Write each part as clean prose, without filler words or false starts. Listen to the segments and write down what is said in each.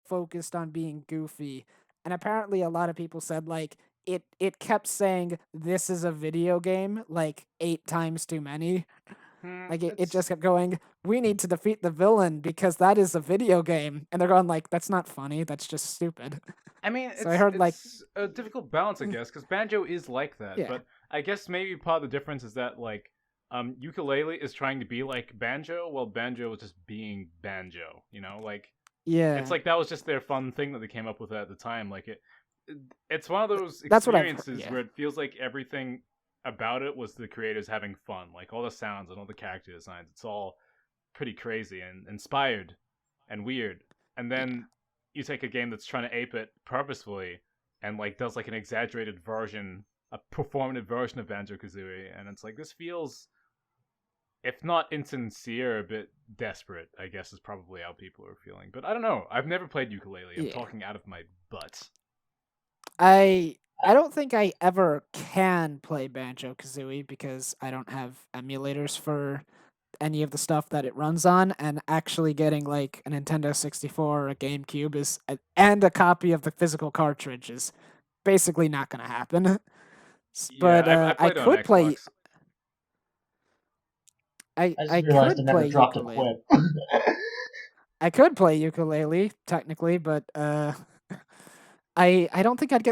focused on being goofy, and apparently a lot of people said like it kept saying this is a video game like 8 times too many. Like it just It's. kept going, we need to defeat the villain because that is a video game. And they're going like, that's not funny, that's just stupid. I mean, So I heard like it's a difficult balance, I mm, guess, because banjo is like that. yeah. But I guess maybe part of the difference is that like, ukulele is trying to be like banjo, while banjo is just being banjo. You know, like it's Yeah. like that was just their fun thing that they came up with at the time. Like it's one of those That's what I've heard. experiences Yeah. where it feels like everything about it was the creators having fun. Like all the sounds and all the character designs, it's all pretty crazy and inspired and weird. And Yeah. then you take a game that's trying to ape it purposefully and like does like an exaggerated version, a performative version of Banjo-Kazooie, and it's like this feels, if not insincere, a bit desperate, I guess is probably how people are feeling. But I don't know. I've never played ukulele. I'm Yeah. talking out of my butt. I don't think I ever can play Banjo-Kazooie because I don't have emulators for any of the stuff that it runs on, and actually getting like a Nintendo 64 or a GameCube and a copy of the physical cartridge is basically not going to happen. Yeah, But I I played it on could play Xbox. I I just I realized I could never play dropped a ukulele. quip. I could play ukulele technically, but I don't think I'd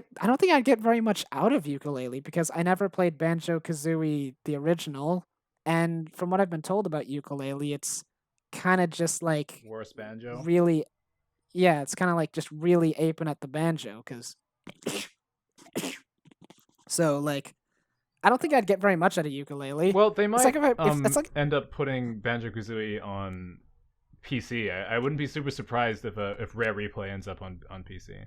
get very much out of ukulele because I never played Banjo-Kazooie the original, and from what I've been told about ukulele, it's kind of just like Worse banjo. really yeah, it's kind of like just really aping at the banjo cuz so like I don't think I'd get very much out of ukulele. Well, they It's like might if it's like end up putting Banjo-Kazooie on PC. I wouldn't be super surprised if Rare Replay ends up on PC.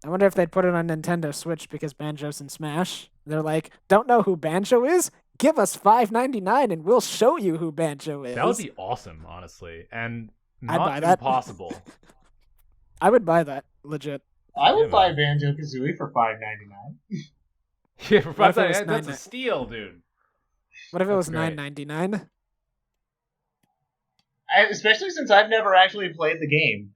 I wonder if they'd put it on Nintendo Switch because Banjo's in Smash. They're like, don't know who Banjo is? Give us $5.99 and we'll show you who Banjo is. That would be awesome, honestly, and I'd buy not that. impossible. I would buy that, legit. I would Yeah, buy man. Banjo Kazooie for $5.99. Yeah, for What if it was $5.99, that's a $9.99? steal, dude. What if it That's was great. $9.99? Especially since I've never actually played the game.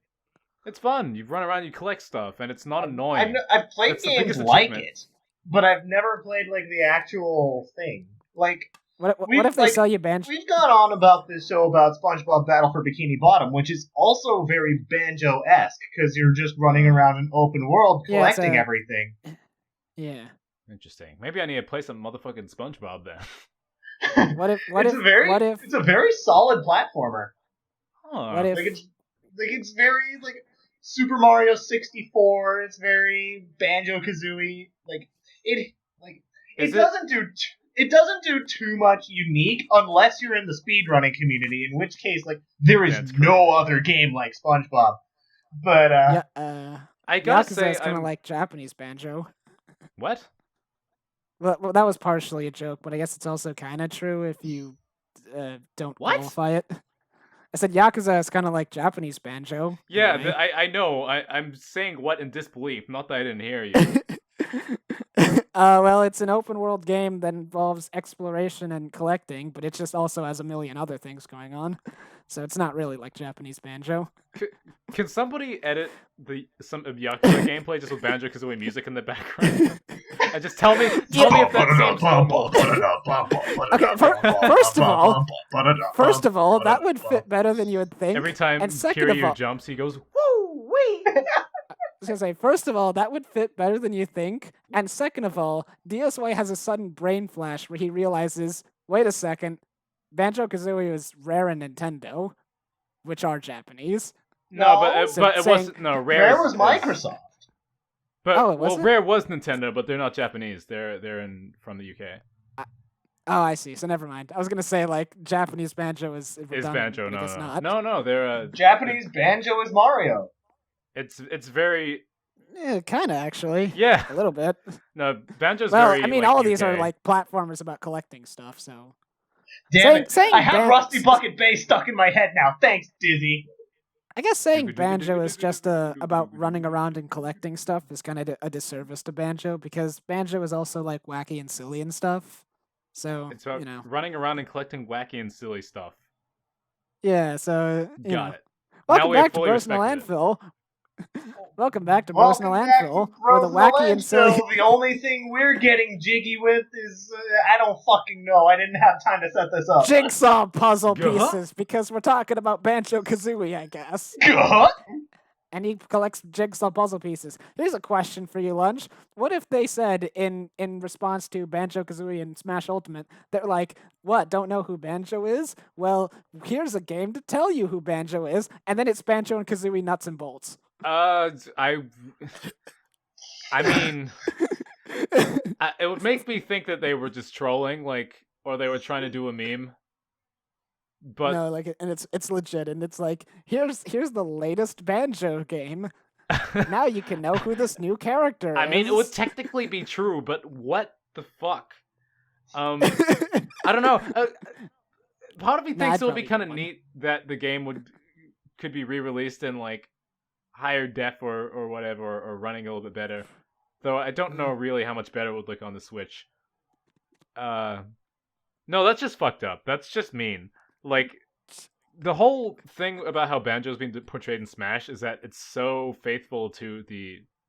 It's fun. You run around, you collect stuff, and it's not annoying. I've played That's the games biggest like achievement. it, but I've never played like the actual thing. Like What We've, if they like, sell you Banjo? we've gone on about this show about SpongeBob Battle for Bikini Bottom, which is also very Banjo-esque because you're just running around an open world Yeah, it's collecting a- everything. Yeah. Interesting. Maybe I need to play some motherfucking SpongeBob then. It's a very solid platformer. Huh. What if It's very like Super Mario 64. It's very Banjo-Kazooie. Is It doesn't do too much unique unless you're in the speedrunning community, in which case there is That's no crazy. other game like SpongeBob. But I gotta Yakuza say, is kind of I'm like Japanese Banjo. what? Well, that was partially a joke, but I guess it's also kind of true if you don't What? qualify it. I said Yakuza is kind of like Japanese Banjo. Yeah, in a way. I know. I'm saying what in disbelief, not that I didn't hear you. Well, it's an open world game that involves exploration and collecting, but it just also has a million other things going on. So it's not really like Japanese Banjo. Can somebody edit some of Yakuza gameplay just with Banjo-Kazooie music in the background? And just tell me if that seems normal. Okay, first of all, that would fit better than you would think. Every time and second of Kiryu all, jumps, he goes, woo, wee! I was gonna say, first of all, that would fit better than you think, and second of all, DSY has a sudden brain flash where he realizes, wait a second, Banjo-Kazooie was Rare and Nintendo, which are Japanese. No, So but it saying- wasn't. No, Rare was Microsoft. But Oh, it wasn't? Rare was Nintendo, but they're not Japanese. They're from the UK. Oh, I see. So never mind. I was gonna say like Japanese Banjo is Is redundant, Banjo? but I No, guess no, not. no. They're Japanese Banjo is Mario. It's very Yeah, kind of actually. yeah. A little bit. No, Banjo's Well, very. I mean, like, all of these are UK. like platformers about collecting stuff. So Damn Saying it! I have Ban- Rusty Bucket Bass stuck in my head now. Thanks, Dizzy. I guess saying Banjo is just about running around and collecting stuff is kind of a disservice to Banjo because Banjo is also like wacky and silly and stuff. So It's about you know, running around and collecting wacky and silly stuff. yeah. So you Got know. it. Welcome we have back to fully Personal respected it. Landfill. Welcome back to Bros in the Welcome back to Landfill, where Bros the in the wacky and silly. Landfill. The only thing we're getting jiggy with is I don't fucking know. I didn't have time to set this up. Jigsaw puzzle Gah. pieces, because we're talking about Banjo-Kazooie, I guess. Gah. And he collects jigsaw puzzle pieces. Here's a question for you, Lunch. What if they said in response to Banjo-Kazooie and Smash Ultimate, they're like, what, don't know who Banjo is? Well, here's a game to tell you who Banjo is, and then it's Banjo and Kazooie nuts and bolts. I mean, it would make me think that they were just trolling, like, or they were trying to do a meme. But no, like, and it's legit, and it's like, here's the latest Banjo game. Now you can know who this new character is. I mean, it would technically be true, but what the fuck? I don't know. Part of me thinks it would be kind of neat that the game could be re-released in like higher def or whatever, or running a little bit better. Though I don't know really how much better it would look on the Switch. No, that's just fucked up. That's just mean. Like, the whole thing about how Banjo's being portrayed in Smash is that it's so faithful to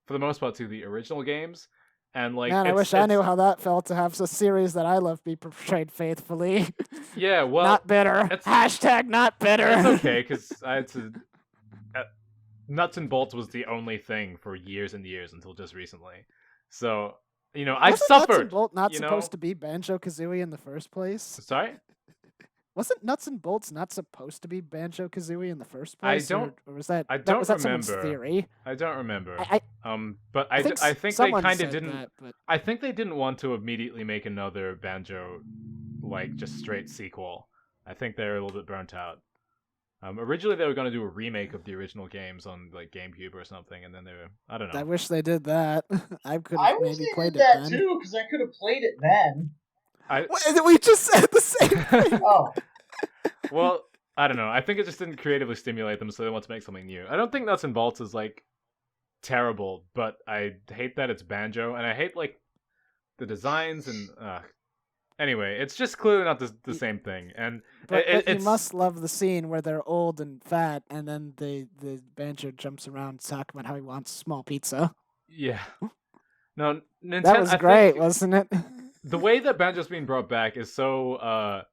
for the most part, to the original games. And like, man, I wish I knew how that felt to have a series that I love be portrayed faithfully. Yeah, well, not bitter. Hashtag not bitter. It's okay, because I had to. Nuts and bolts was the only thing for years and years until just recently. So, I've suffered. Nuts and Bolt not supposed to be Banjo-Kazooie in the first place? Sorry? Wasn't Nuts and Bolts not supposed to be Banjo-Kazooie in the first place? Or was that? I don't was that remember. Someone's theory? I don't remember. But I think they kind of didn't. That, but... I think they didn't want to immediately make another Banjo, like just straight sequel. I think they're a little bit burnt out. Originally they were going to do a remake of the original games on like GameCube or something, and then they were. I don't know. I wish they did that. I could I have wish maybe they played did it that then. too, because I could have played it then. We just said the same thing. Oh. Well, I don't know. I think it just didn't creatively stimulate them, so they want to make something new. I don't think Nuts and Bolts is like terrible, but I hate that it's Banjo, and I hate like the designs and. Anyway, it's just clearly not the same thing, and but you must love the scene where they're old and fat, and then the Banjo jumps around talking about how he wants small pizza. Yeah. No, Nintendo. That was great, wasn't it? The way that Banjo's being brought back is so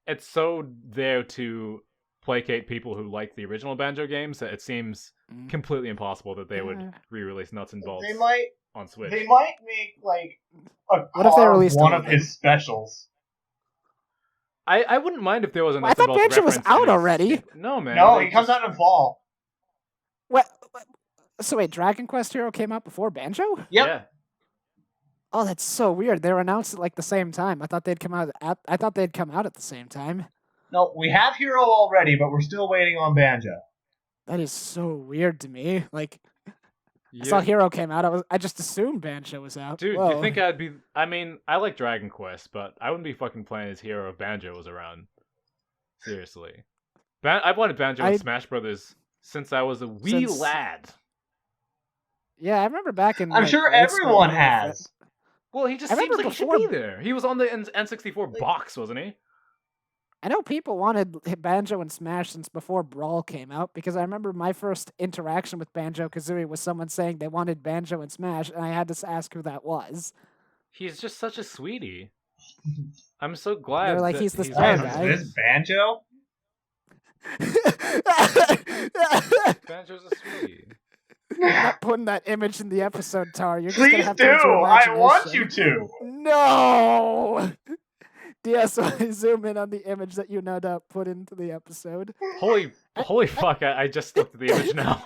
it's so there to placate people who like the original Banjo games that it seems completely impossible that they would re-release Nuts and Bolts. They might on Switch. They might make like what if they released one of his specials. I wouldn't mind if there was a I thought Banjo was out already. No, man. No, he comes out in fall. What? So wait, Dragon Quest Hero came out before Banjo? Yep. Yeah. Oh, that's so weird. They were announced at like the same time. I thought they'd come out at the same time. No, we have Hero already, but we're still waiting on Banjo. That is so weird to me. Like, yeah. I saw Hero came out. I just assumed Banjo was out. Dude, Whoa. you think I'd be? I mean, I like Dragon Quest, but I wouldn't be fucking playing as Hero if Banjo was around. Seriously, I've wanted Banjo in Smash Brothers since I was a wee lad. Yeah, I remember back in. I'm sure everyone has. Well, he just seems like he should be there. He was on the N64 box, wasn't he? I know people wanted Banjo and Smash since before Brawl came out, because I remember my first interaction with Banjo-Kazooie was someone saying they wanted Banjo and Smash, and I had to ask who that was. He's just such a sweetie. I'm so glad. They're like, he's the star guy. Is this Banjo? Banjo's a sweetie. I'm not putting that image in the episode, Tar. You're just Please gonna have do. to use your I want imagination. you to. No. DSY, zoom in on the image that you no doubt put into the episode. Holy fuck! I just looked at the image now.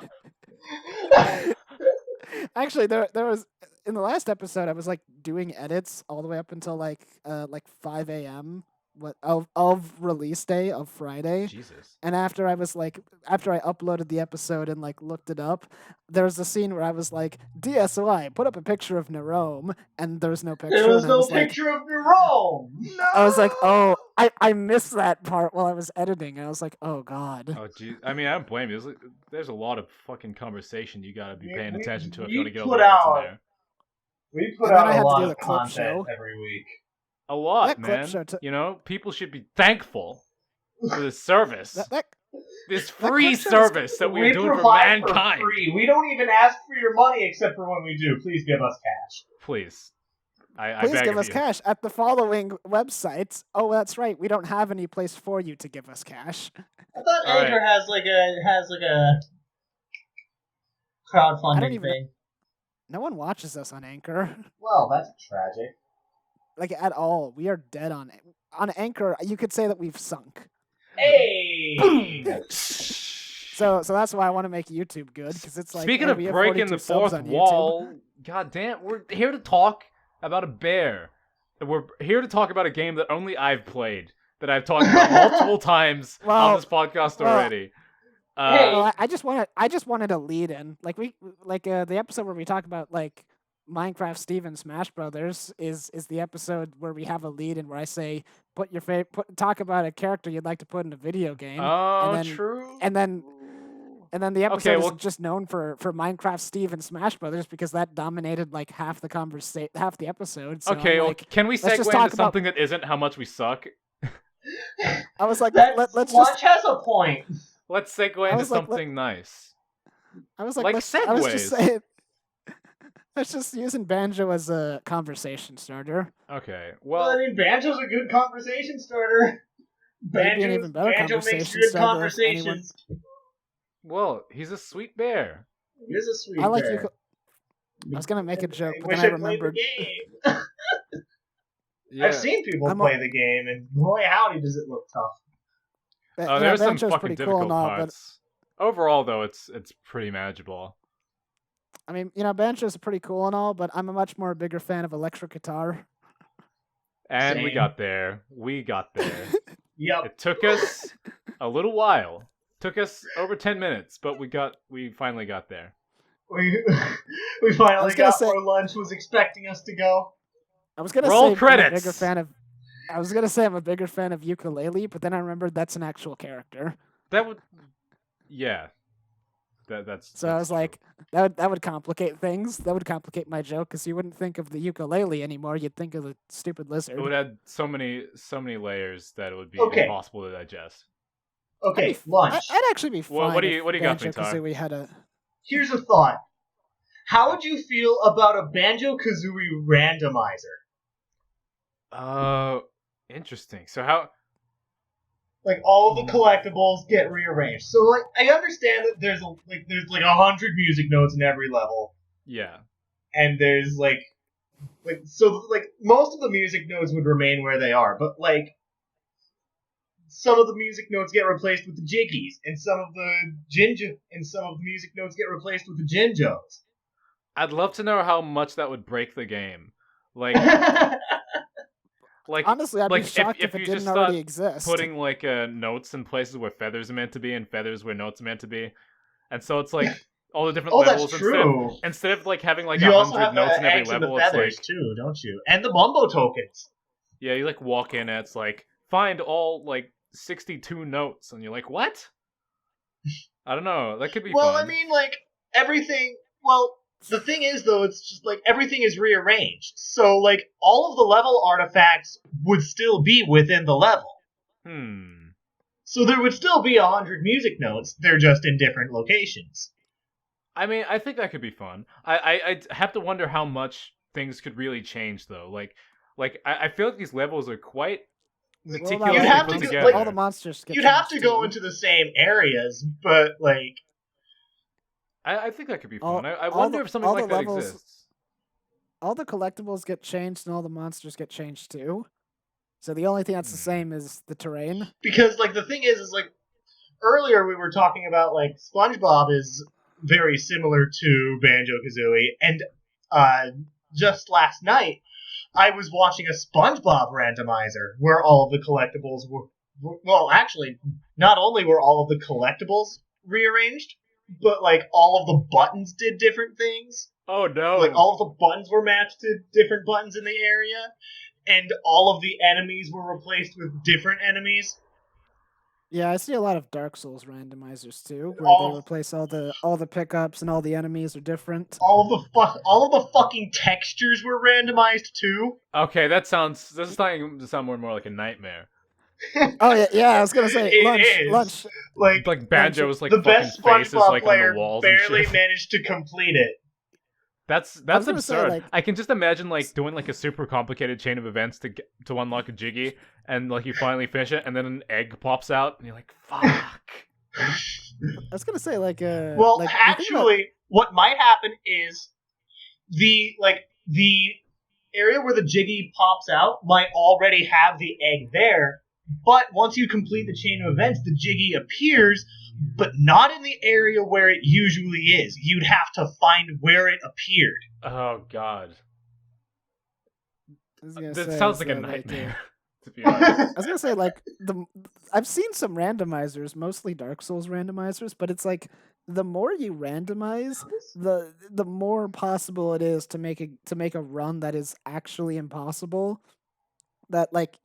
Actually, there was in the last episode I was like doing edits all the way up until like 5 a.m. of release day of Friday. Jesus. And after I uploaded the episode and like looked it up, there was a scene where I was like, DSY, put up a picture of Nerome, and there's no picture. There was no picture of Nerome. No. I was like, oh, I missed that part while I was editing. I was like, oh god. Oh geez. I mean, I don't blame you. There's a lot of fucking conversation you gotta be paying attention to if you want to get all the edits in there. We put out a lot of content every week. A lot, man. People should be thankful for the service. This That free clip shows- service that we are doing for provide mankind. for free. We don't even ask for your money except for when we do. Please give us cash. Please. I Please beg give of us you. cash at the following websites. Oh, that's right. We don't have any place for you to give us cash. I thought All Anchor right. has like a I don't crowdfunding even- thing. No one watches us on Anchor, Well, that's tragic. like at all. We are dead on Anchor. You could say that we've sunk. Hey! So that's why I want to make YouTube good, because it's like Speaking hey, of we have breaking 42 the subs fourth on wall, god damn, we're here to talk about a bear. We're here to talk about a game that only I've played, that I've talked about multiple times on Well, this podcast well, already. Hey. Well, I just wanted a lead in, like the episode where we talk about like Minecraft Steve and Smash Brothers is the episode where we have a lead in where I say talk about a character you'd like to put in a video game. Oh, and then, true. And then the episode Okay, well- is just known for Minecraft Steve and Smash Brothers because that dominated like half the episode. So Okay, I'm well, like, can we let's just segue talk into something that isn't how much we suck? I was like, That's, let's Lunch just. has a point. Let's segue I into was like, something nice. I was like, like I was just segues. saying. Let's just using Banjo as a conversation starter. Okay, Well, I well, mean, Banjo's a good conversation starter. Maybe an even better Banjo makes conversation good starter if anyone- conversations. he's a sweet bear. He is a sweet I like bear. you. I was gonna make a joke, but wish then I I played the remembered. game. Yeah. I've seen people I'm play the game, and boy, howdy does it look tough. Oh, there's some Banjo's fucking pretty difficult cool and all, parts. Overall, though, it's pretty manageable. but I mean, Banjo's pretty cool and all, but I'm a much more bigger fan of electric guitar. And we Same. got there. We got there. Yep. It took us a little while. Took us over 10 minutes, but we finally got there. We finally was gonna got say- where Lunch was expecting us to go. I was gonna Roll say credits. I'm a bigger fan of. I was gonna say I'm a bigger fan of ukulele, but then I remembered that's an actual character. That would, yeah. That's. So I that's was true. like, that would complicate things. That would complicate my joke because you wouldn't think of the ukulele anymore. You'd think of the stupid lizard. it would add so many layers that it would be Okay. impossible to digest. Okay, Lunch. I'd actually be fine. What do you if got for me, Tar? Banjo-Kazooie had a. Here's a thought. How would you feel about a Banjo-Kazooie randomizer? Interesting. So how? Like all of the collectibles get rearranged. So like I understand that there's 100 music notes in every level, Yeah. and there's like most of the music notes would remain where they are, but like some of the music notes get replaced with the jiggies, and some of the music notes get replaced with the jinjos. I'd love to know how much that would break the game. Like, like Honestly, I'd like, be if- shocked if if, it you didn't just already start exist. putting like notes in places where feathers are meant to be and feathers where notes are meant to be, and so it's like all the different Oh, levels that's true. instead of like having like You also 100 have notes the in every eggs and level, the it's feathers like too, don't you? And the mumbo tokens. yeah, you like walk in and it's like find all like 62 notes, and you're like what? I don't know. That could be Well, fun. I mean, like everything. Well, the thing is, though, it's just like everything is rearranged. So, like, all of the level artifacts would still be within the level. So there would still be 100 music notes. They're just in different locations. I mean, I think that could be fun. I have to wonder how much things could really change though. I feel like these levels are quite meticulously You'd have put to go- together. like, all the monsters. Get You'd have to changed, go too. into the same areas, but like, I think that could be all- fun. I all wonder the- if something all like the that levels- exists. All the collectibles get changed and all the monsters get changed too. So the only thing that's the Hmm. same is the terrain. because like the thing is like earlier we were talking about like SpongeBob is very similar to Banjo-Kazooie, and just last night I was watching a SpongeBob randomizer where all of the collectibles were well, actually, not only were all of the collectibles rearranged, but like all of the buttons did different things. Oh no! Like all of the buttons were matched to different buttons in the area, and all of the enemies were replaced with different enemies. Yeah, I see a lot of Dark Souls randomizers too, where Oh. they replace all the pickups and all the enemies are different. All of the fucking textures were randomized too. Okay, this is starting to sound more and more like a nightmare. Oh yeah, I was gonna say It lunch, is. lunch, Like, Like lunch. Banjo was like the fucking best faces SpongeBob like on the player walls and barely shit. managed to complete it. That's I was that's gonna say absurd. like I can just imagine like doing like a super complicated chain of events to unlock a Jiggy, and like you finally finish it, and then an egg pops out, and you're like, "Fuck." I was gonna say Well, like the thing about actually, what might happen is the area where the Jiggy pops out might already have the egg there, but once you complete the chain of events, the Jiggy appears, but not in the area where it usually is. You'd have to find where it appeared. Oh god, I was gonna this say sounds is like a that nightmare. To be honest. I was gonna say like I've seen some randomizers, mostly Dark Souls randomizers, but it's like the more you randomize, the more possible it is to make a run that is actually impossible. That like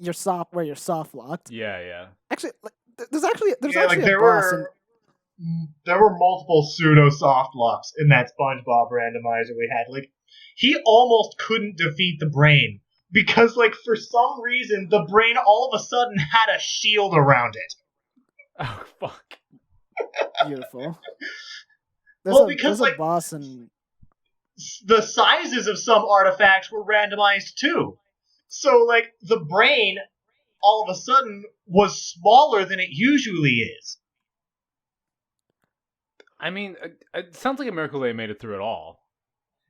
where you're soft locked. Yeah, yeah. Actually, like, there's Yeah, like actually a boss in there were multiple pseudo soft locks in that SpongeBob randomizer we had. Like, he almost couldn't defeat the brain because, like, for some reason, the brain all of a sudden had a shield around it. Oh fuck. beautiful. Well, because There's a like boss in the sizes of some artifacts were randomized too. So, like, the brain all of a sudden was smaller than it usually is. I mean, it sounds like a miracle they made it through it all.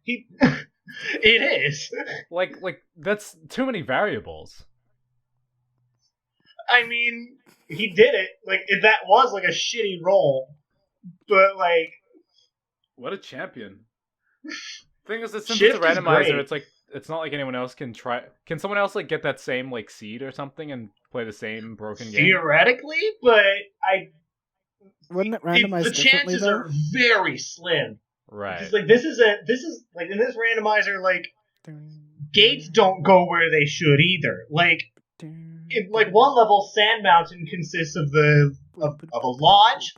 He, it is. Like that's too many variables. I mean, he did it. Like, that was like a shitty roll, but like, What a champion. Thing is that since Shift it's a is randomizer, great. it's like it's not like anyone else can try. Can someone else like get that same like seed or something and play the same broken game? Theoretically, but wouldn't it randomize the differently chances though? are very slim. Right. Because like this is like in this randomizer, like gates don't go where they should either. Like in like one level, Sand Mountain consists of a lodge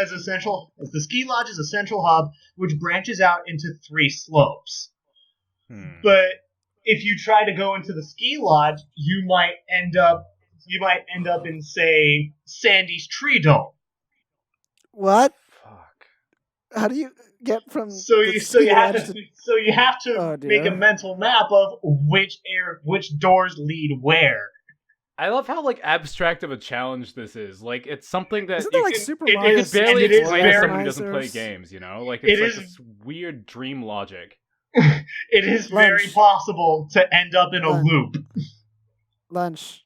as the ski lodge is a central hub, which branches out into 3 slopes. But if you try to go into the ski lodge, you might end up in, say, Sandy's tree dome. What? Fuck. How do you get from So the you ski have lodge to Oh, make a dear. mental map of which doors lead where. I love how like abstract of a challenge this is. Like it's something that Isn't you there like can, Super it- Mario you could barely and it is 64 explain to very- someone who doesn't play randomizers? games. You know, like It it's like is- this weird dream logic. It is very Lunch. possible to end up in a Lunch. loop. Lunch.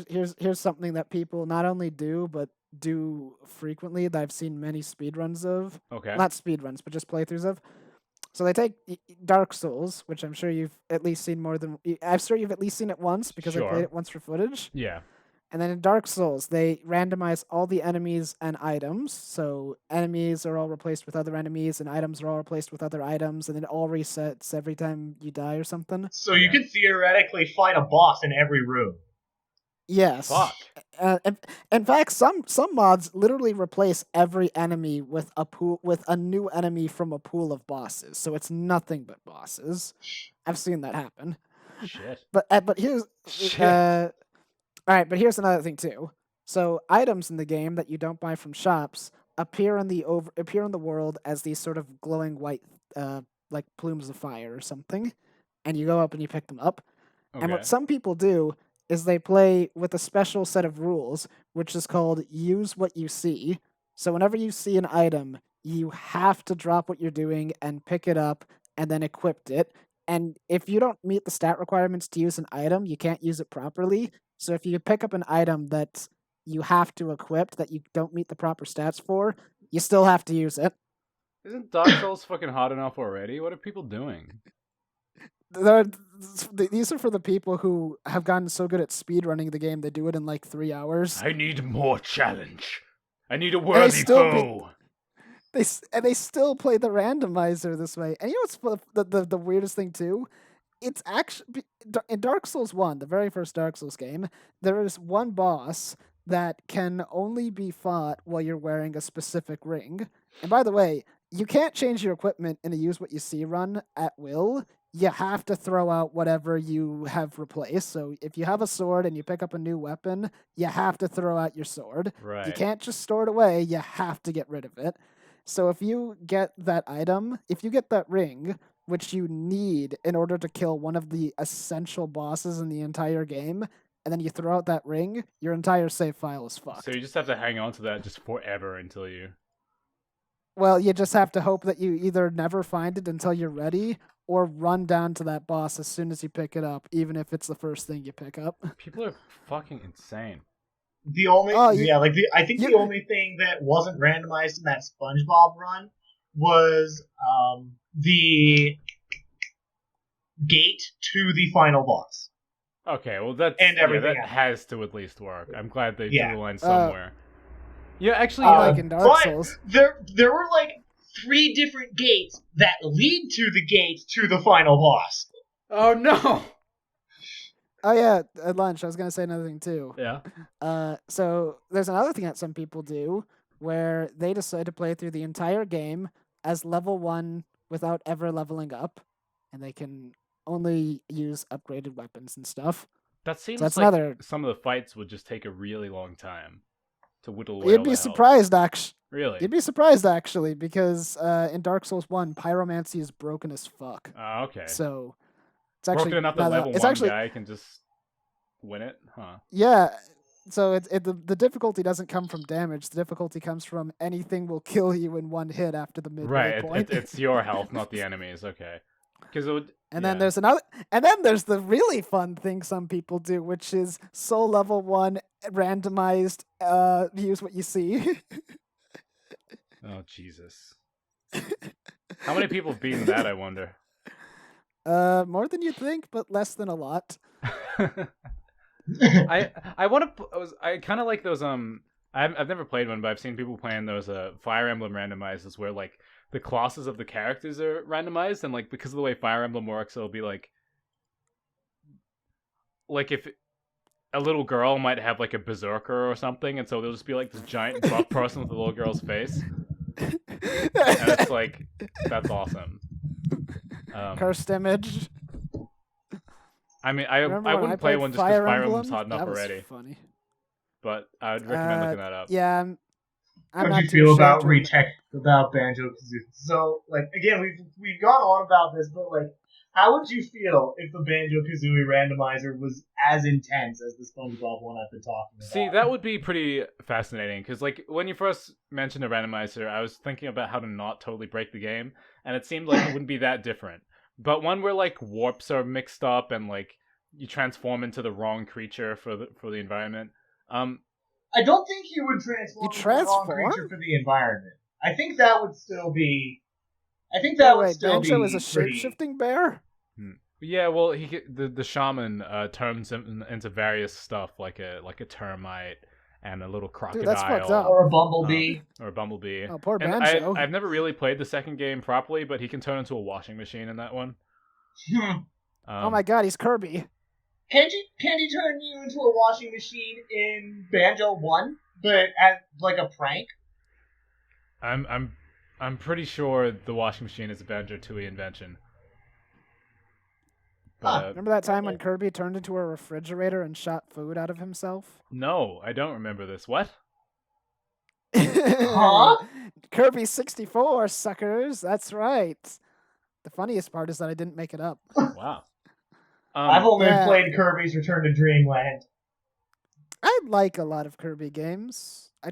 Here's something that people not only do but do frequently that I've seen many speedruns of. Okay. Not speedruns, but just playthroughs of. So they take Dark Souls, which I'm sure you've at least seen more than I'm sure you've at least seen it once because I Sure. played it once for footage. Yeah. And then in Dark Souls, they randomize all the enemies and items. So enemies are all replaced with other enemies, and items are all replaced with other items, and it all resets every time you die or something. So you could theoretically fight a boss in every room. Yes. Fuck. In fact, some mods literally replace every enemy with a new enemy from a pool of bosses. So it's nothing but bosses. I've seen that happen. Shit. But here's Shit. all right, but here's another thing too. So items in the game that you don't buy from shops appear in the world as these sort of glowing white, like plumes of fire or something, and you go up and you pick them up. Okay. And what some people do is they play with a special set of rules, which is called use what you see. So whenever you see an item, you have to drop what you're doing and pick it up and then equip it. And if you don't meet the stat requirements to use an item, you can't use it properly. So if you pick up an item that you have to equip that you don't meet the proper stats for, you still have to use it. Isn't Dark Souls fucking hot enough already? What are people doing? These are for the people who have gotten so good at speedrunning the game they do it in like 3 hours. I need more challenge. I need a they worthy still foe. They still play the randomizer this way. And you know what's the weirdest thing too? It's actually in Dark Souls 1, the very first Dark Souls game, there is one boss that can only be fought while you're wearing a specific ring. And by the way, you can't change your equipment in a use what you see run at will. you have to throw out whatever you have replaced. So if you have a sword and you pick up a new weapon, you have to throw out your sword. You Right. can't just store it away, you have to get rid of it. So if you get that item, if you get that ring, which you need in order to kill one of the essential bosses in the entire game, and then you throw out that ring, your entire save file is So fucked. you just have to hang on to that just forever until you. Well, you just have to hope that you either never find it until you're ready, or run down to that boss as soon as you pick it up, even if it's the first thing you pick up. People are fucking insane. The only Oh, I think the you only thing that wasn't randomized in that SpongeBob run was the gate to the final boss. Okay, well that's And everything that else. has to at least work. I'm glad they Yeah. drew the line somewhere. Yeah, actually, unlike in Dark but Souls. there were like 3 different gates that lead to the gate to the final boss. oh no. Oh yeah, at lunch I was gonna say another thing too. Yeah. So there's another thing that some people do where they decide to play through the entire game as level 1 without ever leveling up, and they can only use upgraded weapons and stuff. That seems that's like another- some of the fights would just take a really long time to whittle away. You'd all be the health. surprised, actually. Really? You'd be surprised actually, because in Dark Souls 1, pyromancy is broken as fuck. Oh, okay. So it's actually Broken enough that level it's 1 actually guy can just win it, huh? yeah. So the difficulty doesn't come from damage. The difficulty comes from anything will kill you in one hit after the midway Right. point. It's your health, not the enemy's. Okay. Because it would. And then there's there's the really fun thing some people do, which is soul level 1 randomized. Use what you see. Oh Jesus! How many people have beaten that? I wonder. More than you'd think, but less than a lot. I want to. I kind of like those. I've never played one, but I've seen people playing those. Fire Emblem randomizers where like the classes of the characters are randomized, and like because of the way Fire Emblem works, it'll be like if a little girl might have like a berserker or something, and so there'll just be like this giant buff person with a little girl's face, and it's like that's awesome. Cursed image. I mean, I Remember I when wouldn't I play played one just because Fire Fire Emblem's Emblem? hot enough That was already. funny. But I would recommend looking that up. Yeah, I'm How not do you too feel about ashamed to- about Banjo-Kazooie? So, like, again, we've gone on about this, but like, how would you feel if the Banjo-Kazooie randomizer was as intense as the SpongeBob one I've been talking about? See, that would be pretty fascinating because, like, when you first mentioned a randomizer, I was thinking about how to not totally break the game, and it seemed like it wouldn't be that different. But one where like warps are mixed up and like you transform into the wrong creature for the environment. I don't think you would transform into the wrong transform? creature for the environment. I think that would still be. I think that would Wait, still Banjo be is a pretty. shape-shifting bear? Yeah, well, the shaman turns into various stuff like a termite and a little crocodile. Dude, that's fucked up. Or a bumblebee. Or a bumblebee. Oh, poor And Banjo. I've never really played the second game properly, but he can turn into a washing machine in that one. Oh my god, he's Kirby. Can he turn you into a washing machine in Banjo 1, but as like a prank? I'm pretty sure the washing machine is a Banjo-Tooie invention. But, Remember that time when Kirby turned into a refrigerator and shot food out of himself? no, I don't remember this. What? Huh? Kirby 64, suckers. That's right. The funniest part is that I didn't make it up. Wow. I've only yeah. played Kirby's Return to Dreamland. I like a lot of Kirby games. I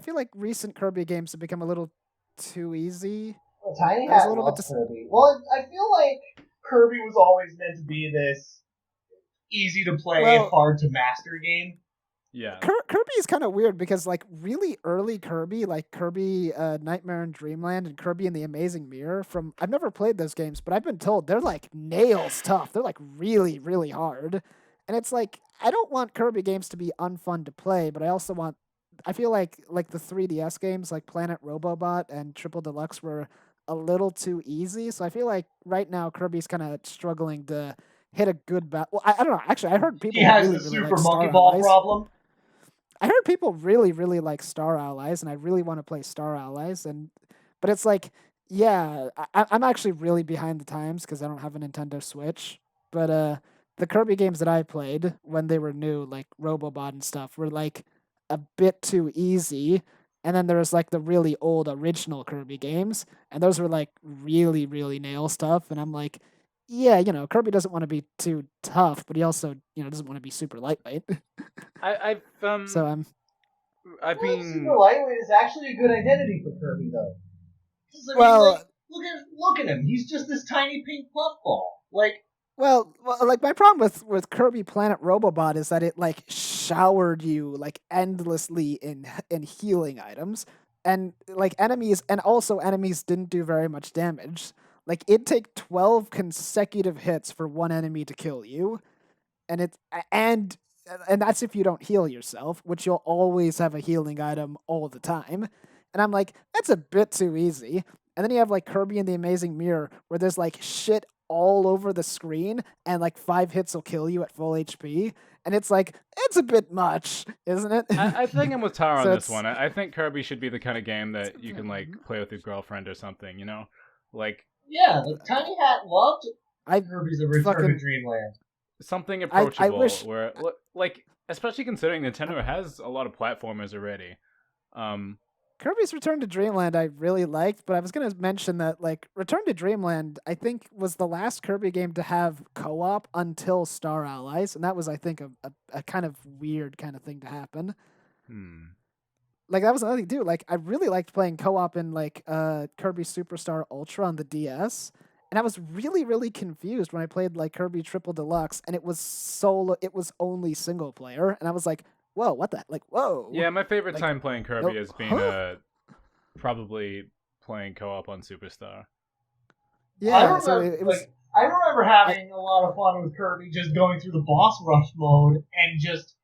feel like recent Kirby games have become a little too easy. Well, Tiny I was Hat a little loves bit Kirby. Well, I feel like Kirby was always meant to be this easy to play, Well- hard to master game. Yeah. Kirby is kind of weird because like really early Kirby, like Kirby Nightmare in Dreamland and Kirby and the Amazing Mirror I've never played those games, but I've been told they're like nails tough. They're like really, really hard. And it's like I don't want Kirby games to be unfun to play, but I feel like the 3DS games like Planet Robobot and Triple Deluxe were a little too easy. So I feel like right now Kirby's kind of struggling to hit a good battle. Well, I don't know. Actually, I heard people He has really, the really Super like Star Monkey Ball Allies. problem. I heard people really, really like Star Allies, and I really want to play Star Allies, but it's like Yeah, I'm actually really behind the times because I don't have a Nintendo Switch. But the Kirby games that I played when they were new, like Robobot and stuff, were like a bit too easy. And then there was like the really old original Kirby games, and those were like really, really nail stuff. And I'm like, yeah, Kirby doesn't want to be too tough, but he also, doesn't want to be super lightweight. I've So I'm I've Well, super been lightweight is actually a good identity for Kirby, though. 'Cause, I mean, like, well, look at him. He's just this tiny pink puffball. Like, like my problem with Kirby Planet Robobot is that it like showered you like endlessly in healing items, and like enemies, and also enemies didn't do very much damage. Like it'd take 12 consecutive hits for one enemy to kill you, and and that's if you don't heal yourself, which you'll always have a healing item all the time. And I'm like, that's a bit too easy. And then you have like Kirby and the Amazing Mirror, where there's like shit all over the screen, and like 5 hits will kill you at full HP. And it's like, it's a bit much, isn't it? I think I'm with Tara on So this it's one. I think Kirby should be the kind of game it's that you can like play with your girlfriend or something, you know? Like yeah, like Tiny Hat loved I Kirby's A Return to fucking Dreamland. something I approachable wish where like especially considering Nintendo has a lot of platformers already. Um Kirby's Return to Dreamland I really liked, but I was gonna mention that like Return to Dreamland I think was the last Kirby game to have co-op until Star Allies, and that was I think a kind of weird kind of thing to happen. hmm. Like that was another thing too. Like I really liked playing co-op in like Kirby Superstar Ultra on the DS. And I was really, really confused when I played like Kirby Triple Deluxe and it was only single player. And I was like, whoa, what the like whoa. Yeah, my favorite Like time playing no Kirby has been huh? probably playing co-op on Superstar. I Yeah, so remember, it was I remember I having a lot of fun with Kirby, just going through the boss rush mode and just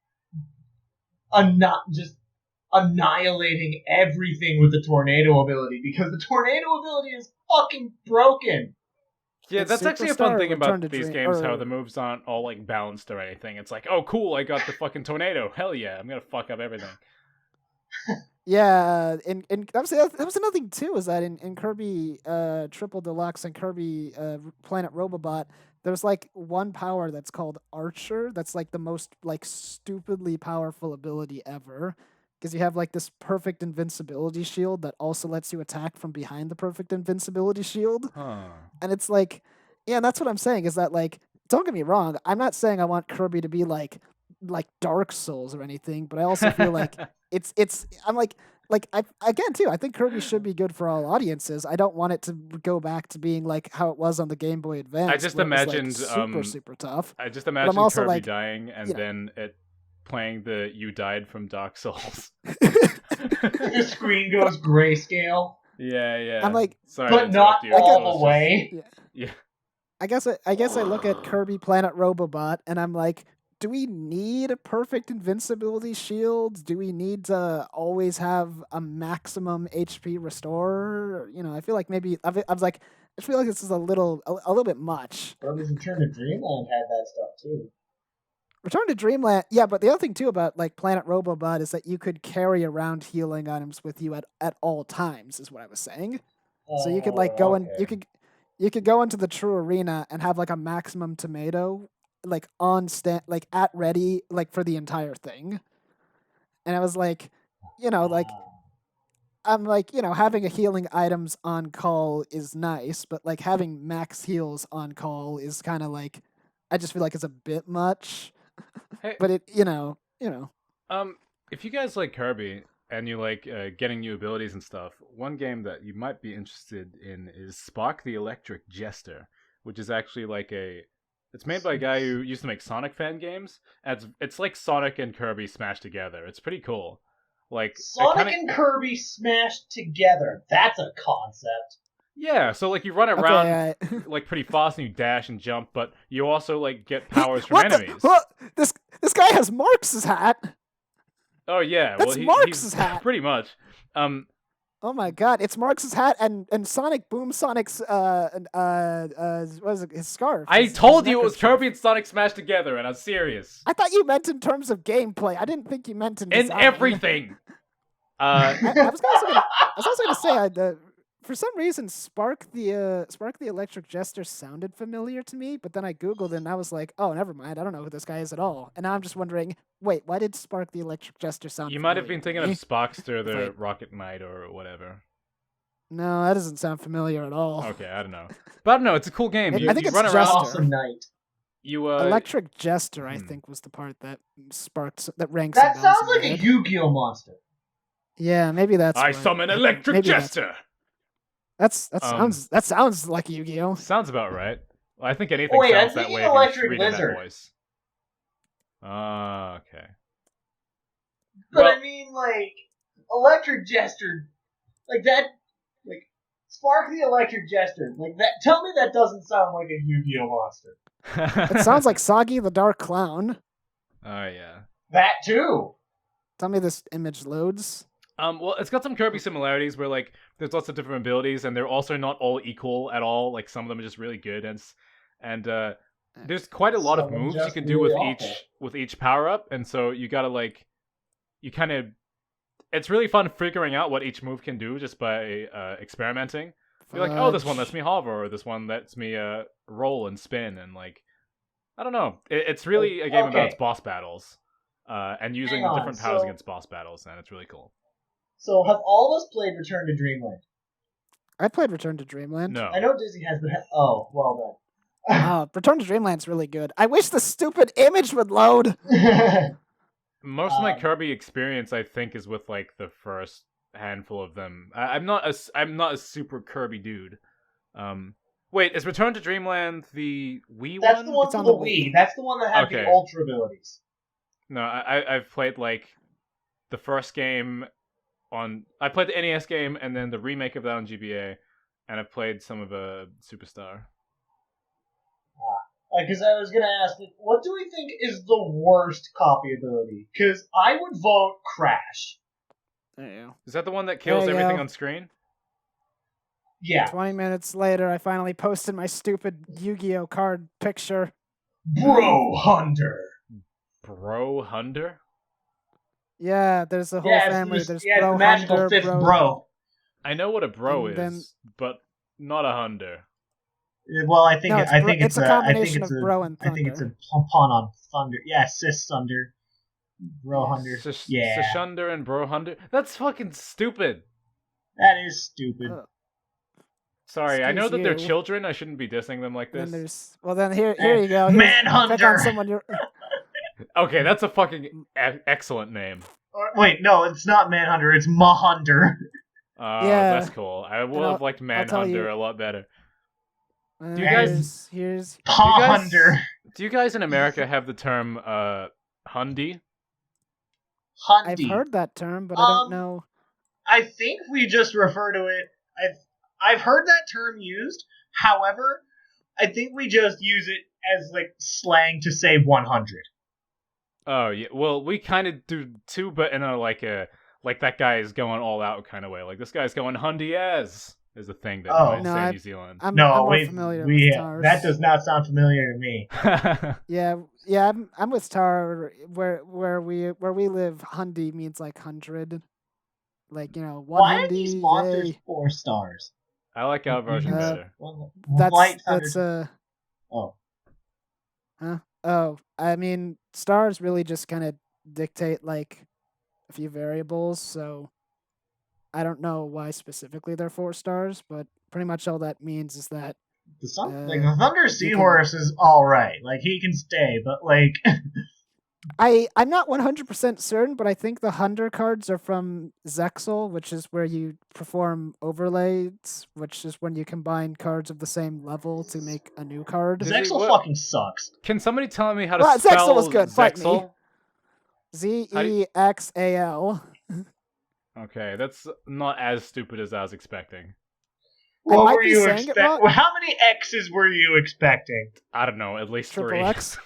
annihilating everything with the tornado ability, because the tornado ability is fucking broken. Yeah, in that's actually a fun Superstar or thing Return to about these Dream games, how the or moves aren't all like balanced or anything. It's like, oh cool, I got the fucking tornado. Hell yeah, I'm gonna fuck up everything. yeah, and that was another thing too. Is that in Kirby Triple Deluxe and Kirby Planet Robobot, there's like one power that's called Archer. That's like the most like stupidly powerful ability ever. Because you have like this perfect invincibility shield that also lets you attack from behind the perfect invincibility shield. Huh. And it's like, yeah, that's what I'm saying is that like, don't get me wrong, I'm not saying I want Kirby to be like Dark Souls or anything, but I also feel like I'm like I again too, I think Kirby should be good for all audiences. I don't want it to go back to being like how it was on the Game Boy I Advance just where it was like imagined super tough. I just But I'm imagined also Kirby like, dying and you know, then it playing the "You Died from Dark Souls." The screen goes grayscale, Yeah, yeah. I'm like Sorry to but not interrupt you. I It get all was the just way. yeah. yeah. I guess I look at Kirby Planet Robobot and I'm like, do we need a perfect invincibility shield? Do we need to always have a maximum HP restore? I feel like maybe I was like, I feel like this is a little bit much. Kirby's Return to Dreamland had that stuff too. Return to Dreamland, yeah, but the other thing too about like Planet Robobot is that you could carry around healing items with you at all times, is what I was saying. So you could like go Oh, in, okay. you could go into the true arena and have like a maximum tomato like on stand like at ready like for the entire thing. And I was like, like Ah. I'm like, having a healing items on call is nice, but like having max heals on call is kind of like I just feel like it's a bit much. Hey, But it. um, if you guys like Kirby and you like getting new abilities and stuff, one game that you might be interested in is Spock the Electric Jester, which is actually like a. It's made by a guy who used to make Sonic fan games. And it's like Sonic and Kirby smashed together. It's pretty cool. Like it kind Sonic of and Kirby smashed together. That's a concept. yeah. So like you run around Okay. like pretty fast and you dash and jump, but you also like get powers from What the? enemies. What? This guy has Marx's hat. Oh yeah, well That's he's Marx's hat. pretty much. Um, Oh my god, it's Marx's hat and Sonic Boom Sonic's what is it, his scarf. I His told you it was neckerchief. Kirby and Sonic smashed together, and I'm serious. I thought you meant in terms of gameplay. I didn't think you meant in In design. everything. I was also gonna say For some reason, Spark the Electric Jester sounded familiar to me, but then I googled it and I was like, oh, never mind. I don't know who this guy is at all. And now I'm just wondering, wait, why did Spark the Electric Jester sound You might have familiar been to thinking of me? Sparkster If I- the Rocket Knight or whatever. No, that doesn't sound familiar at all. Okay, I don't know. But I don't know, it's a cool game. I think You it's run around. Jester. Awesome night. You Electric Jester, I hmm. think, was the part that sparked that rang That some bells sounds in like my a head. Yu-Gi-Oh monster. Yeah, maybe that's. I what- summon Electric maybe that's- Jester. That Um, sounds like Yu-Gi-Oh. Sounds about right. Well, I think anything Oh, wait, I'm sounds that thinking way if Electric you read in that Lizard. voice. Ah, okay. But Well- I mean, like, Electric Jester, like that, like, Spark the Electric Jester, like that. Tell me that doesn't sound like a Yu-Gi-Oh monster. It sounds like Soggy the Dark Clown. Oh yeah. That too. Tell me this image loads. Well, it's got some Kirby similarities where like there's lots of different abilities, and they're also not all equal at all. Like some of them are just really good, and there's quite a lot of Some are moves you just can do really with awful. each power up, and so you gotta like you kind of. It's really fun figuring out what each move can do just by experimenting. You're like, oh, this one lets me hover, or this one lets me roll and spin, and like, I don't know. It's really a game about its boss battles, and using Hang on, different powers so- against boss battles, and it's really cool. So have all of us played Return to Dreamland? I played Return to Dreamland. No, I know Dizzy has, but well Return to Dreamland's really good. I wish the stupid image would load. then. most of my Um, Kirby experience, I think, is with like the first handful of them. I'm not a super Kirby dude. Wait, is Return to Dreamland the Wii That's one? the one It's for on the the Wii. Wii. That's the one that had Okay. the Ultra abilities. No, I've played like the first game on. I played the NES game and then the remake of that on GBA, and I've played some of Superstar. Because I was gonna ask, like, what do we think is the worst copy ability? Because I would vote Crash. There you go. Is that the one that kills There you everything go. on screen? Yeah, 20 minutes later, I finally posted my stupid Yu-Gi-Oh card picture. Bro Hunter. Bro Hunter? Yeah, there's a whole Yeah, family. it's There's the Bro magical Hunter, fifth bro. I know what a bro And is, then- but not a Hunter. Well, I think No, it's I bro- think it's a combination of bro and I think it's a thunder. pun on Thunder. Yeah, Sis Thunder. Bro Hunter. Yeah, Sashunder and Bro Hunter? That's fucking stupid. that is stupid. Sorry, I know Excuse that they're you. children. I shouldn't be dissing them like And then this. here you go. Here's- Manhunter. Pick on someone you're. Okay, that's a fucking excellent name. Wait, no, it's not Manhunter. It's Mahunter. Yeah. That's cool. I would And have liked tell Manhunter you- a lot better. Do you guys- Here's Pahunter. Do you guys in America have the term Hundi? I've Hundy. heard that term, but I don't Um, know. I think we just refer to it. I've heard that term used. However, I think we just use it as like slang to say 100. Oh yeah. Well, we kind of do too, but in a like that guy is going all out kind of way. Like this guy's going Hundi as is a thing that Oh. I No, say in I- New Zealand. I'm No, more familiar we with Tars. that does not sound familiar to me. Yeah, I'm with Tar. Where we live, Hundi means like 100. Like, you know, one Why are Hundi. these monsters yay. 4 stars? I like our version better. Light That's Thunder. uh Oh, oh, I mean, stars really just kind of dictate like a few variables, so I don't know why specifically they're 4 stars, but pretty much all that means is that like the Thunder you Seahorse is all right. Like he can stay, but like I'm not 100% certain, but I think the Hunter cards are from Zexal, which is where you perform overlays, which is when you combine cards of the same level to make a new card. Does he- Zexal what- fucking sucks. Can somebody tell me how to Well, spell Zexal was good, fight me. Zexal? Zexal. Okay, that's not as stupid as I was expecting. What might were be you saying it expecting? wrong. How many X's were you expecting? I don't know, at least Triple 3. X.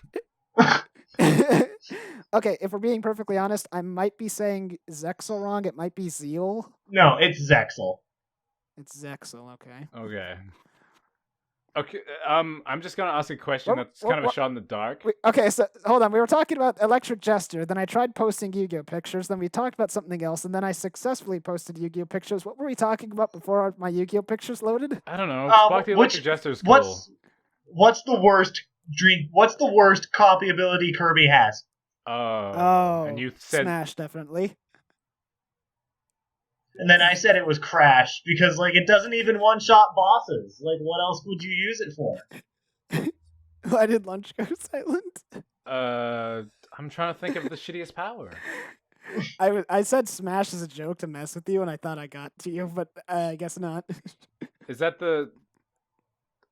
Okay, if we're being perfectly honest, I might be saying Zexal wrong. It might be Zeal. No, it's Zexal. It's Zexal, okay. Okay. Okay, I'm just gonna ask a question that's kind of a shot in the dark. Okay, so hold on. We were talking about Electric Jester, then I tried posting Yu-Gi-Oh pictures, then we talked about something else, and then I successfully posted Yu-Gi-Oh pictures. What were we talking about before my Yu-Gi-Oh pictures loaded? I don't know. Spock the Electric Jester is cool. What's the worst What's the worst copy ability Kirby has? And you said Smash, definitely. And then I said it was Crash because like it doesn't even one-shot bosses. Like what else would you use it for? Why did Lunch go silent? I'm trying to think of the shittiest power. I said Smash as a joke to mess with you, and I thought I got to you, but I guess not. Is that the?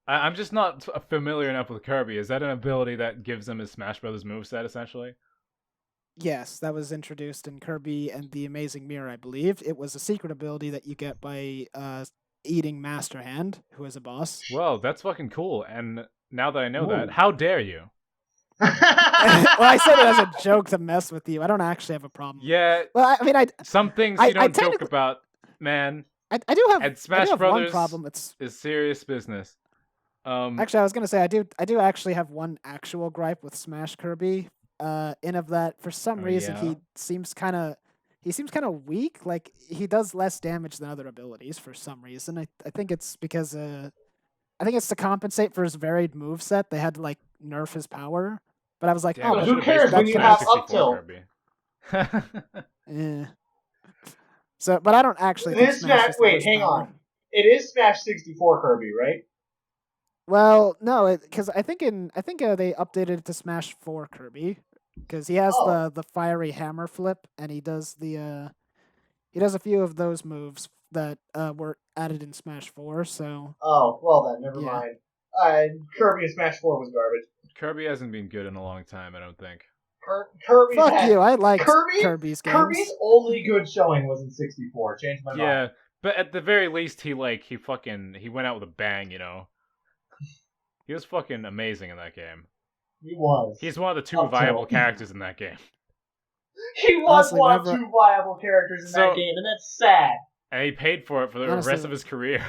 I'm just not familiar enough with Kirby. Is that an ability that gives him his Smash Brothers moveset, essentially? Yes, that was introduced in Kirby and the Amazing Mirror, I believe. It was a secret ability that you get by eating Master Hand, who is a boss. Well, that's fucking cool. And now that I know that, how dare you? Well, I said it as a joke to mess with you. I don't actually have a problem. Yeah. Well, I mean, some things you don't joke about, man. I do have. And Smash Brothers one problem. Is serious business. Actually, I was gonna say I do actually have one actual gripe with Smash Kirby. In of that, for some reason he seems kind of weak. Like he does less damage than other abilities for some reason. I think it's because I think it's to compensate for his varied moveset. They had to like nerf his power. But I was like, oh, who cares when you have up tilt? Yeah. So, but I don't actually. Think Smash wait, hang on. It is Smash 64 Kirby, right? Well, no, because I think they updated it to Smash 4 Kirby because he has the fiery hammer flip and he does a few of those moves that were added in Smash 4. So well then never mind. Kirby in Smash 4 was garbage. Kirby hasn't been good in a long time, I don't think. Kirby's Fuck you! I like Kirby's games. Kirby's only good showing was in 64. Changed my mind. Yeah, but at the very least, he went out with a bang, you know. He was fucking amazing in that game. He was. He's one of the two viable characters in that game. He was one of two viable characters in that game, and that's sad. And he paid for it for the rest of his career.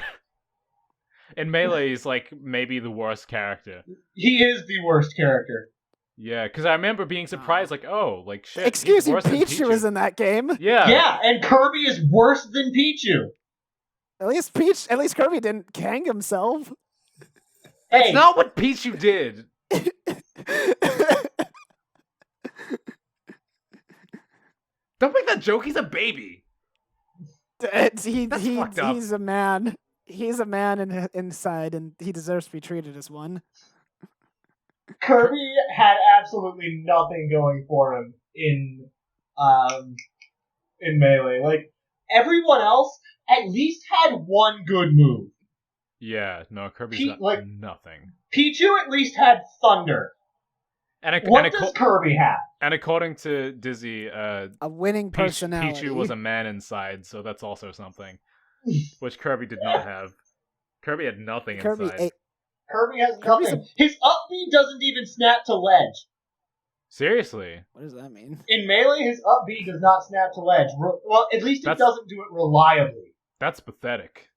In Melee, he's like maybe the worst character. He is the worst character. Yeah, because I remember being surprised, like, oh, like shit. Excuse you, Pichu is in that game. Yeah. Yeah, and Kirby is worse than Pichu. At least Kirby didn't Kang himself. That's not what Pichu did. Don't make that joke. He's a baby. He's a man. He's a man inside, and he deserves to be treated as one. Kirby had absolutely nothing going for him in Melee. Like everyone else, at least had one good move. Yeah, no, Kirby's got nothing. Pichu at least had Thunder. What does Kirby have? And according to Dizzy, a winning personality. Pichu was a man inside, so that's also something, which Kirby did not have. Kirby had nothing inside. Kirby has nothing. His up B doesn't even snap to ledge. Seriously? What does that mean? In Melee, his up B does not snap to ledge. Well, at least it doesn't do it reliably. That's pathetic.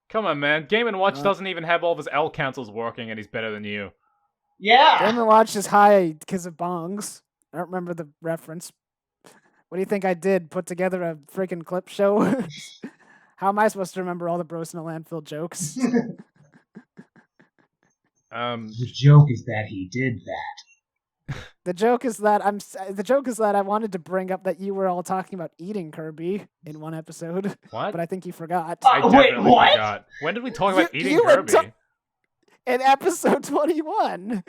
Come on, man. Game & Watch doesn't even have all of his L cancels working, and he's better than you. Yeah! Game & Watch is high because of bongs. I don't remember the reference. What do you think I did? Put together a freaking clip show? How am I supposed to remember all the Bros in a Landfill jokes? The joke is that he did that. The joke is that I wanted to bring up that you were all talking about eating Kirby in one episode. What? But I think you forgot. I definitely forgot. When did we talk about eating Kirby? In episode 21.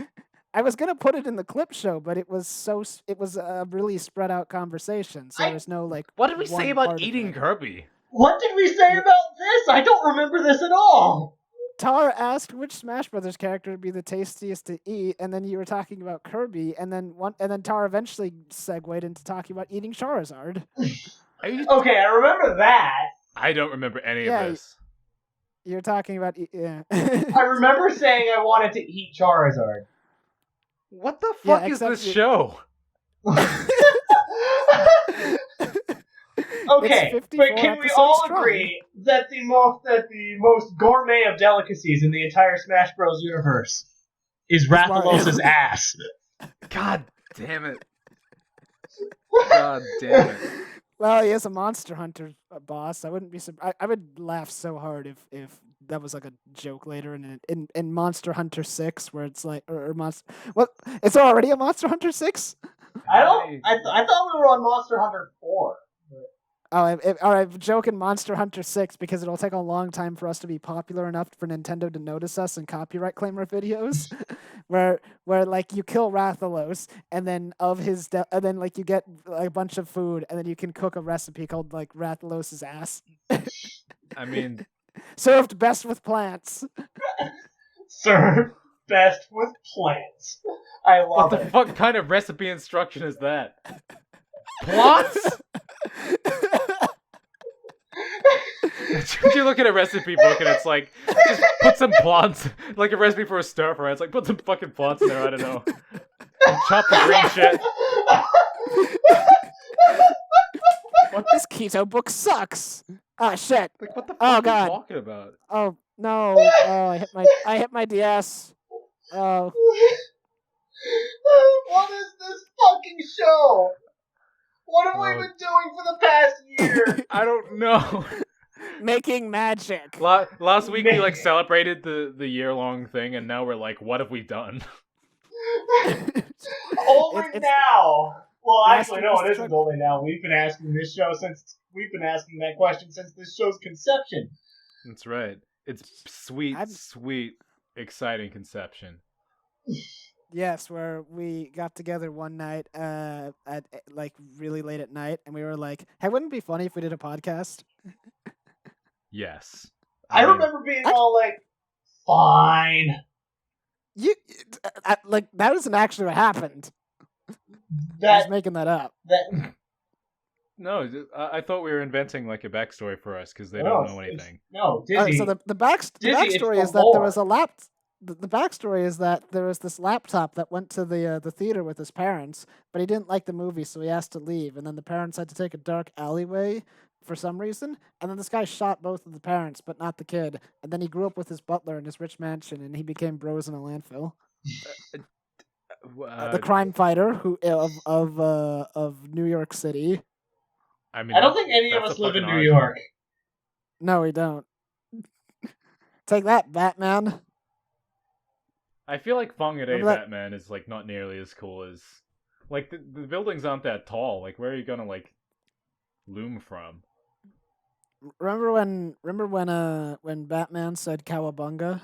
I was gonna put it in the clip show, but it was a really spread out conversation, so there's no like. What did we say about eating Kirby? What did we say about this? I don't remember this at all. Tar asked which Smash Brothers character would be the tastiest to eat, and then you were talking about Kirby, and then Tar eventually segued into talking about eating Charizard. Okay, I remember that. I don't remember any of this. You're talking about I remember saying I wanted to eat Charizard. What the fuck is this show? Okay, but 54 can we episodes all strong. agree that the most gourmet of delicacies in the entire Smash Bros. Universe is Rathalos' Mario. ass? God damn it. God damn it. Well, he is a Monster Hunter boss. I wouldn't be I would laugh so hard if that was like a joke later in Monster Hunter 6 where it's like or Monster what it's already a Monster Hunter 6? I thought we were on Monster Hunter 4. Oh, I'm joking Monster Hunter 6 because it'll take a long time for us to be popular enough for Nintendo to notice us and copyright claim our videos. where like you kill Rathalos and then and then like you get a bunch of food and then you can cook a recipe called like Rathalos' ass. I mean, Served best with plants. Served best with plants. I love what the it. fuck kind of recipe instruction is that? Plots? You look at a recipe book and it's like, just put some plants, like a recipe for a stir fry. It's like, put some fucking plants in there, I don't know. Chop the green shit. What? This keto book sucks. Ah, shit. Like, what the fuck Oh, are you God. talking about? Oh, no. Oh, I hit my DS. Oh. What is this fucking show? What have we been doing for the past year? I don't know. Making magic. Last week we like celebrated the year-long thing, and now we're like, what have we done? Only now. Well, actually, no, it Last isn't only now. We've been asking that question since this show's conception. That's right. It's sweet, sweet, exciting conception. Yes, where we got together one night at like really late at night, and we were like, "Hey, wouldn't it be funny if we did a podcast?" Yes. I remember being all like, "Fine." Like that isn't actually what happened. I was making that up. No, I thought we were inventing like a backstory for us because they don't know anything. No, Dizzy. So the backstory is that there was a The backstory is that there was this laptop that went to the theater with his parents, but he didn't like the movie, so he asked to leave. And then the parents had to take a dark alleyway for some reason. And then this guy shot both of the parents, but not the kid. And then he grew up with his butler in his rich mansion, and he became bros in a landfill. The crime fighter of New York City. I mean, I don't think any of us live in New York. No, we don't. Take that, Batman. I feel like Fong-A-Day Batman is like not nearly as cool as like the buildings aren't that tall. Like where are you gonna like loom from? Remember when Batman said "Cowabunga"?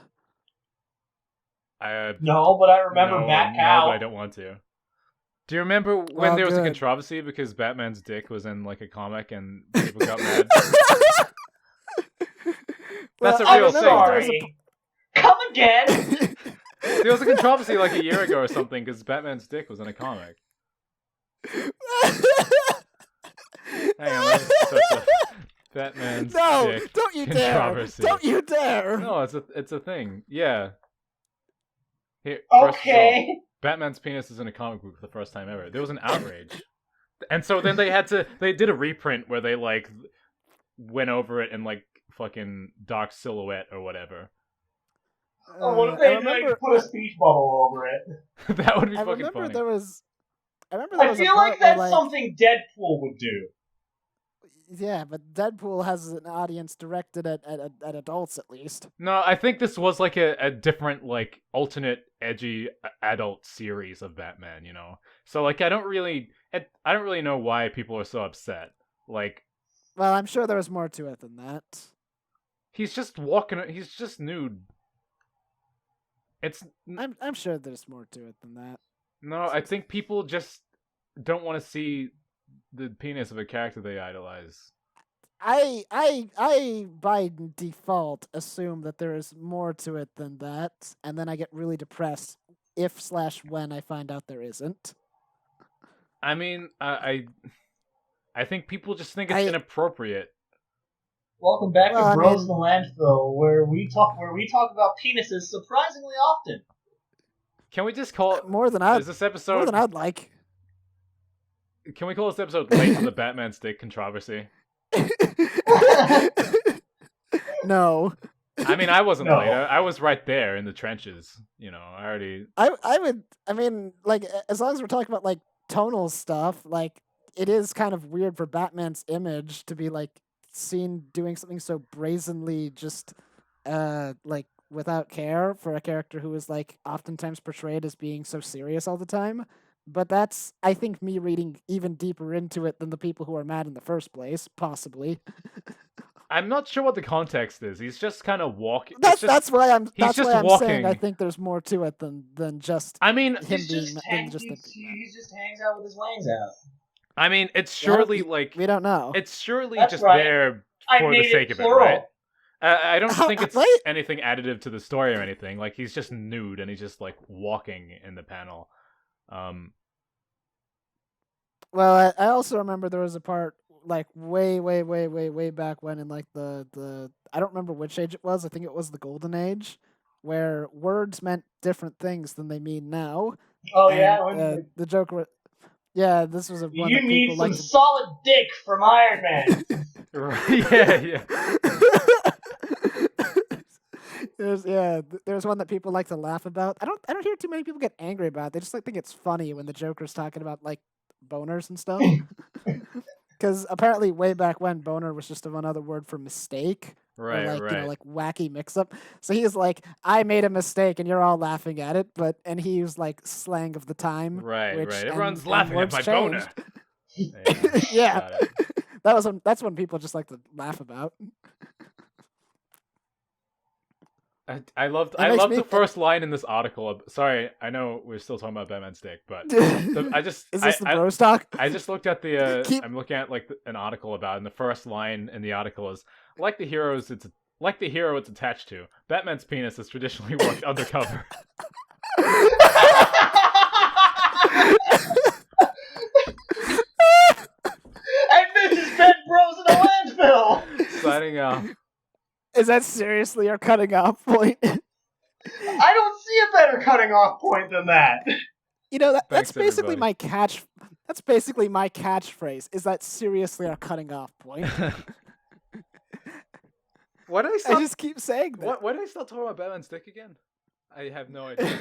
No, but I remember Bat Cow. No, but I don't want to. Do you remember when there was a controversy because Batman's dick was in like a comic and people got mad? That's a real thing. Sorry. Come again. There was a controversy like a year ago or something because Batman's dick was in a comic. Hang on, Batman's dick don't you controversy. dare! Don't you dare! No, it's a thing. Yeah. Here, okay. Batman's penis is in a comic book for the first time ever. There was an outrage, and so then they did a reprint where they like went over it in like fucking dark silhouette or whatever. What if they like put a speech bubble over it? That would be fucking funny. I feel like that's something Deadpool would do. Yeah, but Deadpool has an audience directed at adults at least. No, I think this was like a different like alternate edgy adult series of Batman, you know. So like I don't really know why people are so upset. Like, well, I'm sure there was more to it than that. He's just nude. I'm sure there's more to it than that. No, I think people just don't want to see the penis of a character they idolize. I by default assume that there is more to it than that, and then I get really depressed if/when I find out there isn't. I mean, I think people just think it's inappropriate. Welcome back to Bros in the Landfill, where we talk about penises surprisingly often. Can we just call it more than I'd like? Can we call this episode "Late to the Batman Stick Controversy"? No. I mean, I wasn't No. late. I was right there in the trenches. You know, I already. I would. I mean, like, as long as we're talking about like tonal stuff, like it is kind of weird for Batman's image to be like seen doing something so brazenly just like without care for a character who is like oftentimes portrayed as being so serious all the time. But that's, I think, me reading even deeper into it than the people who are mad in the first place, possibly. I'm not sure what the context is. He's just kind of walking. That's why I'm He's that's just why I'm saying I walking. think there's more to it than just I mean, him being than just him being mad. He just hangs out with his wangs out. I mean, it's Yeah, I don't- surely like we don't know. it's surely That's just right. there I for the made sake it of it, plural. right? I don't How- think it's right? anything additive to the story or anything. Like he's just nude and he's just like walking in the panel. Well, I also remember there was a part like way back when in like the I don't remember which age it was. I think it was the Golden Age, where words meant different things than they mean now. Oh And, yeah, when the Joker. Yeah, this was one you that need people some like to. solid dick from Iron Man. Yeah. There's one that people like to laugh about. I don't hear too many people get angry about it. They just like think it's funny when the Joker's talking about like boners and stuff. Because apparently way back when, boner was just another word for mistake. Right, Or like, right. like wacky mix up. So he's like, I made a mistake and you're all laughing at it, and he used like slang of the time. Right. which, Everyone's and laughing at words my changed. boner. Yeah. Got it. That's when people just like to laugh about. I loved makes me the think- first line in this article. Sorry, I know we're still talking about Batman's dick, but Is this the bros talk? I just looked at the. Keep- I'm looking at like an article about, it, and the first line in the article is like the hero it's attached to. Batman's penis has traditionally worked undercover. And this is Ben Bros in a landfill. Signing off. Is that seriously our cutting off point? I don't see a better cutting off point than that. You know, that's Thanks, basically everybody. my catch. That's basically my catchphrase. Is that seriously our cutting off point? What did I I stop? just keep saying that. What did I start talking about Batman's dick again? I have no idea.